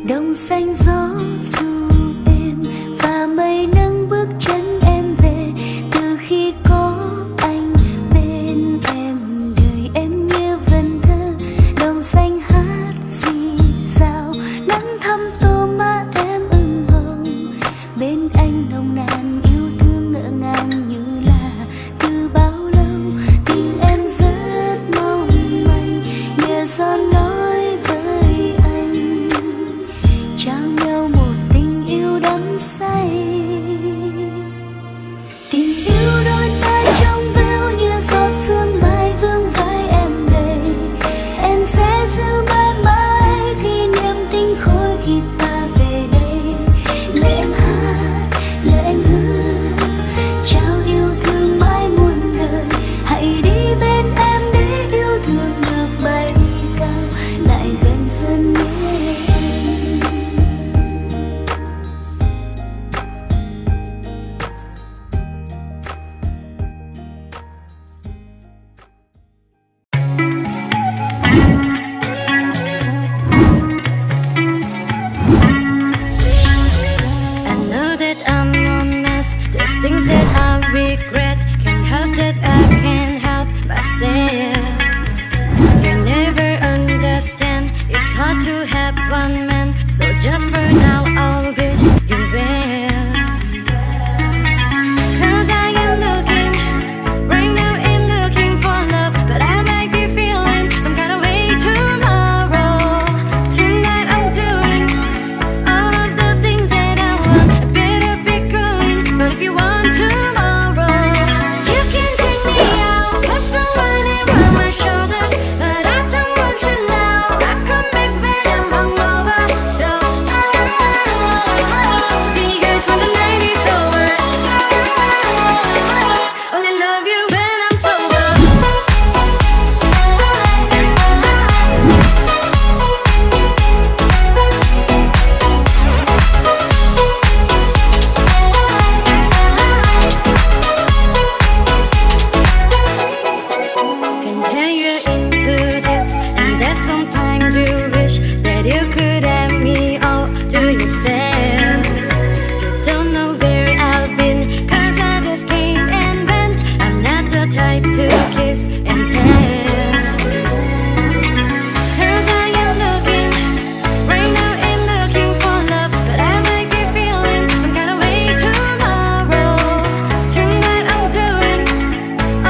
Đồng xanh gió dù êm và mây nâng bước chân em về. Từ khi có anh bên em, đời em như vần thơ. Đồng xanh hát rì rào, nắng thăm tô má em ửng hồng. Bên anh nồng nàn yêu thương ngỡ ngàng như là từ bao lâu. Tình em rất mong manh, nhờ gió nói với anh, trao nhau một tình yêu đắm say. Tình yêu đôi ta trong veo như gió sương mai vương vai em đầy. Em sẽ giữ mãi mãi kỷ niệm tình khôi khi ta về đây. Lời em hát, lời em hứa, trao yêu thương mãi muôn đời. Hãy đi bên em để yêu thương được bay cao, lại gần hơn nhé em. I know that I'm a mess. The things that I regret can't help that I can't help myself. You never understand. It's hard to have one man. So just for now, I wish you well. 'Cause I am looking right now and looking for love, but I might be feeling some kind of way tomorrow. Tonight I'm doing all of the things that I want. I better be going, but if you want tomorrow, you can take me out, 'cause I'm running around my shoulders. But I don't want you now. I come back when I'm hungover. So be yours when the night is over. Only love you when I'm sober. Can tell you're into this, and that sometimes you wish that you could have me all to yourself. You don't know where I've been, 'cause I just came and went. I'm not the type to kiss and tell. 'Cause I am looking right now and looking for love, but I might be feeling some kind of way tomorrow. Tonight I'm doing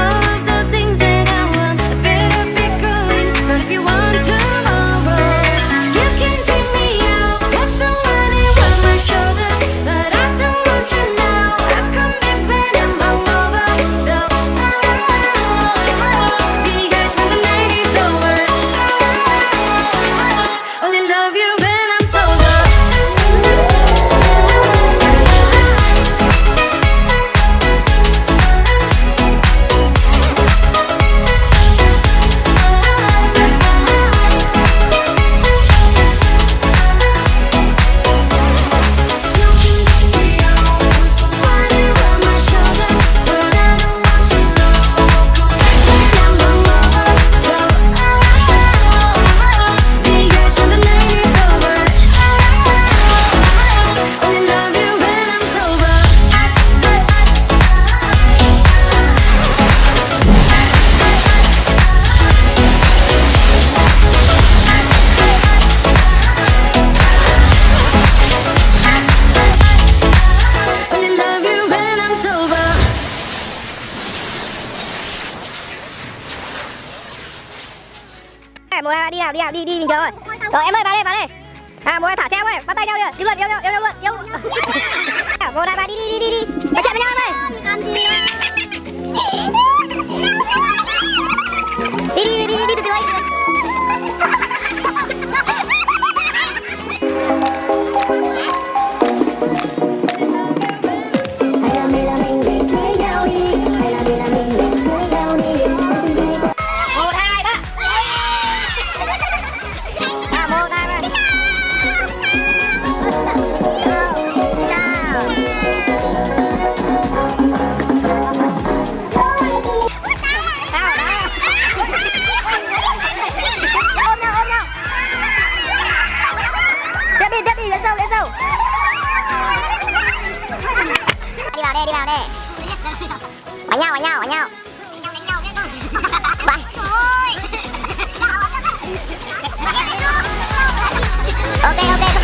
all of the things that I want. I better be going, but if you want tomorrow, you can take me out, 'cause I'm running around my shoulders. But I don't want you now. I come back when I'm hungover. So be yours when the night is over. Only love you when I'm sober. Running around my shoulders, but I don't want you now. Come back when I'm hungover. So be yours when the night is over. Only love you when I'm sober. Only love you when I'm sober. Mùa này đi nào đi bình thường rồi. Rồi em ơi vào đây. Mùa này thả xe em ơi, bắt tay nhau đi luôn, yêu. Mùa này vào đi. Nói chuyện với nhau em ơi. Đi từ từ ấy. Một, hai, ba. Một, hai, ba. Nào. đi vào đi. Đánh nhau. Bye. Ok,